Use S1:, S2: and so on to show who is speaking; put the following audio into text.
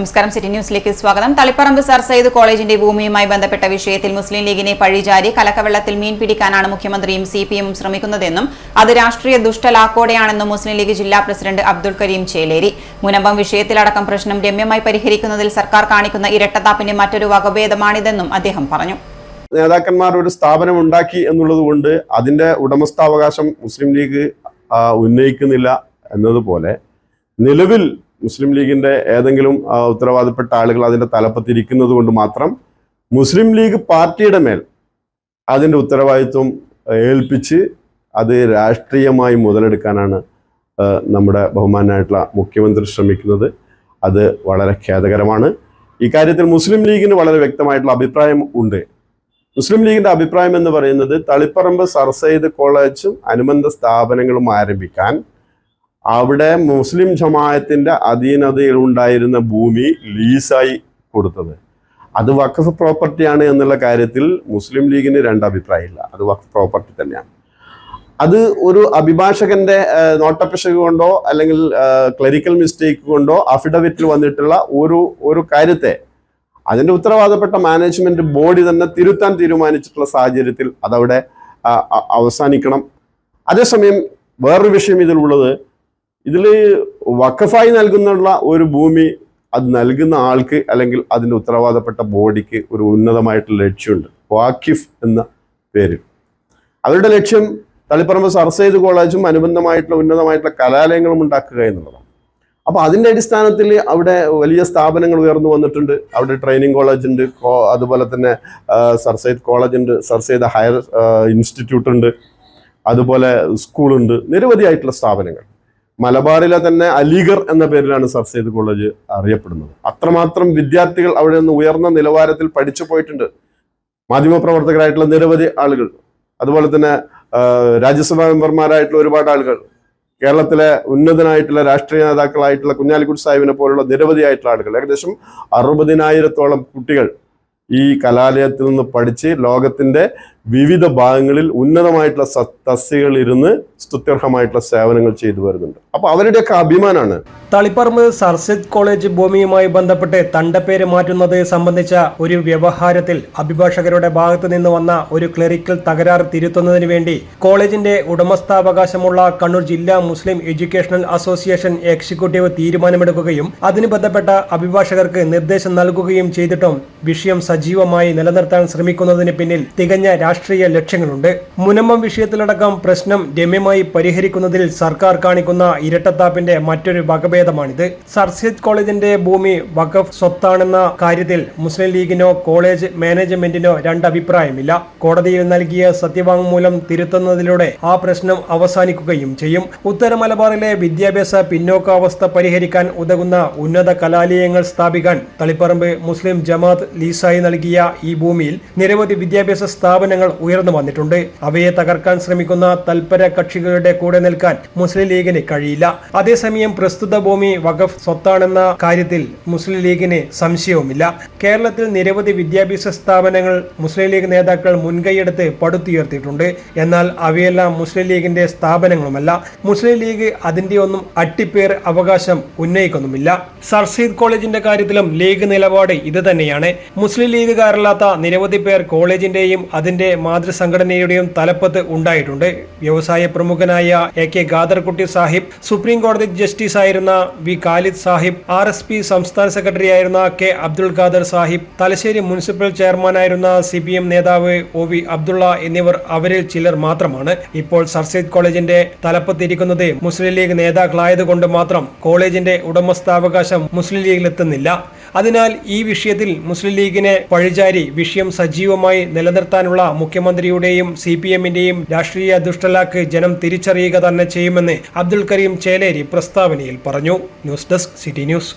S1: നമസ്കാരം. സിറ്റി ന്യൂസിലേക്ക് സ്വാഗതം. തളിപ്പറമ്പ് സർ സയ്യിദ് കോളേജിന്റെ ഭൂമിയുമായി ബന്ധപ്പെട്ട വിഷയത്തിൽ മുസ്ലിം ലീഗിനെ പഴിചാരി കലക്കവെള്ളത്തിൽ മീൻ പിടിക്കാനാണ് മുഖ്യമന്ത്രിയും സിപിഎമ്മും ശ്രമിക്കുന്നതെന്നും അത് രാഷ്ട്രീയ ദുഷ്ടലാക്കോടെയാണെന്നും മുസ്ലിം ലീഗ് ജില്ലാ പ്രസിഡന്റ് അബ്ദുൽ കരീം ചേലേരി. മുനമ്പം വിഷയത്തിലടക്കം പ്രശ്നം രമ്യമായി പരിഹരിക്കുന്നതിൽ സർക്കാർ കാണിക്കുന്ന ഇരട്ടത്താപ്പിന്റെ മറ്റൊരു വകഭേദമാണിതെന്നും അദ്ദേഹം പറഞ്ഞു.
S2: നേതാക്കന്മാർ ഒരു സ്ഥാപനം ഉണ്ടാക്കി എന്നുള്ളത് കൊണ്ട് അതിന്റെ ഉടമസ്ഥാവകാശം മുസ്ലിം ലീഗ് ഉന്നയിക്കുന്നില്ല എന്നതുപോലെ നിലവിൽ മുസ്ലിം ലീഗിന്റെ ഏതെങ്കിലും ഉത്തരവാദപ്പെട്ട ആളുകൾ അതിന്റെ തലപ്പത്തിരിക്കുന്നത് കൊണ്ട് മാത്രം മുസ്ലിം ലീഗ് പാർട്ടിയുടെ മേൽ അതിന്റെ ഉത്തരവാദിത്വം ഏൽപ്പിച്ച് അത് രാഷ്ട്രീയമായി മുതലെടുക്കാനാണ് നമ്മുടെ ബഹുമാനായിട്ടുള്ള മുഖ്യമന്ത്രി ശ്രമിക്കുന്നത്. അത് വളരെ ഖേദകരമാണ്. ഇക്കാര്യത്തിൽ മുസ്ലിം ലീഗിന് വളരെ വ്യക്തമായിട്ടുള്ള അഭിപ്രായം ഉണ്ട്. മുസ്ലിം ലീഗിന്റെ അഭിപ്രായം എന്ന് പറയുന്നത് തളിപ്പറമ്പ് സർ സയ്യിദ് കോളേജും അനുബന്ധ സ്ഥാപനങ്ങളും ആരംഭിക്കാൻ അവിടെ മുസ്ലിം ജമാഅത്തിന്റെ അധീനതയിൽ ഉണ്ടായിരുന്ന ഭൂമി ലീസായി കൊടുത്തത് അത് വഖഫ് പ്രോപ്പർട്ടിയാണ് എന്നുള്ള കാര്യത്തിൽ മുസ്ലിം ലീഗിന് രണ്ട് അഭിപ്രായമില്ല. അത് വഖഫ് പ്രോപ്പർട്ടി തന്നെയാണ്. അത് ഒരു അഭിഭാഷകന്റെ നോട്ടപ്പിശക് കൊണ്ടോ അല്ലെങ്കിൽ ക്ലറിക്കൽ മിസ്റ്റേക്ക് കൊണ്ടോ അഫിഡവിറ്റിൽ വന്നിട്ടുള്ള ഒരു കാര്യത്തെ അതിന്റെ ഉത്തരവാദപ്പെട്ട മാനേജ്മെന്റ് ബോഡി തന്നെ തിരുത്താൻ തീരുമാനിച്ചിട്ടുള്ള സാഹചര്യത്തിൽ അതവിടെ അവസാനിക്കണം. അതേസമയം വേറൊരു വിഷയം ഇതിലുള്ളത്, ഇതിൽ വഖഫായി നൽകുന്നുള്ള ഒരു ഭൂമി അത് നൽകുന്ന ആൾക്ക് അല്ലെങ്കിൽ അതിൻ്റെ ഉത്തരവാദപ്പെട്ട ബോഡിക്ക് ഒരു ഉന്നതമായിട്ടുള്ള ലക്ഷ്യമുണ്ട്. വാക്കിഫ് എന്ന പേരിൽ അവരുടെ ലക്ഷ്യം തളിപ്പറമ്പ് സർ സയ്യിദ് കോളേജും അനുബന്ധമായിട്ടുള്ള ഉന്നതമായിട്ടുള്ള കലാലയങ്ങളും ഉണ്ടാക്കുക എന്നുള്ളതാണ്. അപ്പോൾ അതിൻ്റെ അടിസ്ഥാനത്തിൽ അവിടെ വലിയ സ്ഥാപനങ്ങൾ ഉയർന്നു വന്നിട്ടുണ്ട്. അവിടെ ട്രെയിനിങ് കോളേജ് ഉണ്ട്, അതുപോലെ തന്നെ സർ സയ്യിദ് കോളേജ് ഉണ്ട്, സർ സയ്യിദ് ഹയർ ഇൻസ്റ്റിറ്റ്യൂട്ട് ഉണ്ട്, അതുപോലെ സ്കൂളുണ്ട്, നിരവധിയായിട്ടുള്ള സ്ഥാപനങ്ങൾ. മലബാറിലെ തന്നെ അലിഗർ എന്ന പേരിലാണ് സർ സയ്യിദ് കോളേജ് അറിയപ്പെടുന്നത്. അത്രമാത്രം വിദ്യാർത്ഥികൾ അവിടെ നിന്ന് ഉയർന്ന നിലവാരത്തിൽ പഠിച്ചു പോയിട്ടുണ്ട്. മാധ്യമപ്രവർത്തകരായിട്ടുള്ള നിരവധി ആളുകൾ, അതുപോലെ തന്നെ രാജ്യസഭാ മെമ്പർമാരായിട്ടുള്ള ഒരുപാട് ആളുകൾ, കേരളത്തിലെ ഉന്നതനായിട്ടുള്ള രാഷ്ട്രീയ നേതാക്കളായിട്ടുള്ള കുഞ്ഞാലിക്കുട്ടി സാഹിബിനെ പോലുള്ള നിരവധിയായിട്ടുള്ള ആളുകൾ, ഏകദേശം 60,000-ഓളം കുട്ടികൾ ഈ കലാലയത്തിൽ നിന്ന് പഠിച്ച് ലോകത്തിന്റെ വിവിധ ഭാഗങ്ങളിൽ ഉന്നതമായിട്ടുള്ള തസ്തികകളിൽ ഇരുന്ന് സ്തുത്യർഹമായിട്ടുള്ള സേവനങ്ങൾ ചെയ്തു വരുന്നുണ്ട്. അപ്പൊ അവരുടെയൊക്കെ അഭിമാനമാണ്.
S3: തളിപ്പറമ്പ് സർ സയ്യിദ് കോളേജ് ഭൂമിയുമായി ബന്ധപ്പെട്ട് തണ്ടപ്പേര് മാറ്റുന്നത് സംബന്ധിച്ച ഒരു വ്യവഹാരത്തിൽ അഭിഭാഷകരുടെ ഭാഗത്തു നിന്ന് വന്ന ഒരു ക്ലറിക്കൽ തകരാർ തിരുത്തുന്നതിന് വേണ്ടി കോളേജിന്റെ ഉടമസ്ഥാവകാശമുള്ള കണ്ണൂർ ജില്ലാ മുസ്ലിം എഡ്യൂക്കേഷണൽ അസോസിയേഷൻ എക്സിക്യൂട്ടീവ് തീരുമാനമെടുക്കുകയും അതിന് ബന്ധപ്പെട്ട അഭിഭാഷകർക്ക് നിർദ്ദേശം നൽകുകയും ചെയ്തിട്ടും വിഷയം സജീവമായി നിലനിർത്താൻ ശ്രമിക്കുന്നതിന് പിന്നിൽ തികഞ്ഞ രാഷ്ട്രീയ ലക്ഷ്യങ്ങളുണ്ട്. മുനമ്പം വിഷയത്തിലടക്കം പ്രശ്നം രമ്യമായി പരിഹരിക്കുന്നതിൽ സർക്കാർ കാണിക്കുന്ന ഇരട്ടത്താപ്പിന്റെ മറ്റൊരു വകഭേദമാണിത്. സർ സയ്യിദ് കോളേജിന്റെ ഭൂമി വഖഫ് സ്വത്താണെന്ന കാര്യത്തിൽ മുസ്ലിം ലീഗിനോ കോളേജ് മാനേജ്മെന്റിനോ രണ്ടഭിപ്രായമില്ല. കോടതിയിൽ നൽകിയ സത്യവാങ്മൂലം തിരുത്തുന്നതിലൂടെ ആ പ്രശ്നം അവസാനിക്കുകയും ചെയ്യും. ഉത്തര മലബാറിലെ വിദ്യാഭ്യാസ പിന്നോക്കാവസ്ഥ പരിഹരിക്കാൻ ഉതകുന്ന ഉന്നത കലാലയങ്ങൾ സ്ഥാപിക്കാൻ തളിപ്പറമ്പ് മുസ്ലിം ജമാഅത്ത് ലീസായി നൽകിയ ഈ ഭൂമിയിൽ നിരവധി വിദ്യാഭ്യാസ സ്ഥാപനങ്ങൾ ഉയർന്നു വന്നിട്ടുണ്ട്. അവയെ തകർക്കാൻ ശ്രമിക്കുന്ന തൽപര കക്ഷികളുടെ കൂടെ നിൽക്കാൻ മുസ്ലിം ലീഗിന് കഴിയില്ല. അതേസമയം പ്രസ്തുത ഭൂമി വഖഫ് സ്വത്താണെന്ന കാര്യത്തിൽ മുസ്ലിം ലീഗിന് സംശയവുമില്ല. കേരളത്തിൽ നിരവധി വിദ്യാഭ്യാസ സ്ഥാപനങ്ങൾ മുസ്ലിം ലീഗ് നേതാക്കൾ മുൻകൈയെടുത്ത് പടുത്തുയർത്തിയിട്ടുണ്ട്. എന്നാൽ അവയെല്ലാം മുസ്ലിം ലീഗിന്റെ സ്ഥാപനങ്ങളുമല്ല. മുസ്ലിം ലീഗ് അതിന്റെ ഒന്നും അട്ടിപ്പേർ അവകാശം ഉന്നയിക്കുന്നുമില്ല. സർ സയ്യിദ് കോളേജിന്റെ കാര്യത്തിലും ലീഗ് നിലപാട് ഇത് തന്നെയാണ്. മുസ്ലിം ലീഗുകാരല്ലാത്ത നിരവധി പേർ കോളേജിന്റെയും അതിന്റെ മാതൃസംഘടനയുടെയും തലപ്പത്ത് ഉണ്ടായിട്ടുണ്ട്. വ്യവസായ പ്രമുഖനായ AK ഖാദർകുട്ടി സാഹിബ്, സുപ്രീം കോടതി ജസ്റ്റിസ് ആയിരുന്ന വി ഖാലിദ് സാഹിബ്, RSP സംസ്ഥാന സെക്രട്ടറി ആയിരുന്ന K അബ്ദുൾ ഖാദർ സാഹിബ്, തലശ്ശേരി മുനിസിപ്പൽ ചെയർമാനായിരുന്ന CPM നേതാവ് OV അബ്ദുള്ള എന്നിവർ അവരിൽ ചിലർ മാത്രമാണ്. ഇപ്പോൾ സർ സയ്യിദ് കോളേജിന്റെ തലപ്പത്തിരിക്കുന്നത് മുസ്ലിം ലീഗ് നേതാക്കളായതുകൊണ്ട് മാത്രം കോളേജിന്റെ ഉടമസ്ഥാവകാശം മുസ്ലിം ലീഗിലെത്തുന്നില്ല. അതിനാൽ ഈ വിഷയത്തിൽ മുസ്ലിം ലീഗിനെ പഴിചാരി വിഷയം സജീവമായി നിലനിർത്താനുള്ള മുഖ്യമന്ത്രിയുടെയും CPMന്റെയും രാഷ്ട്രീയ ദുഷ്ടലാക്ക് ജനം തിരിച്ചറിയുക തന്നെ ചെയ്യുമെന്ന് അബ്ദുൽ കരീം ചേലേരി പ്രസ്താവനയിൽ പറഞ്ഞു. News desk, city news.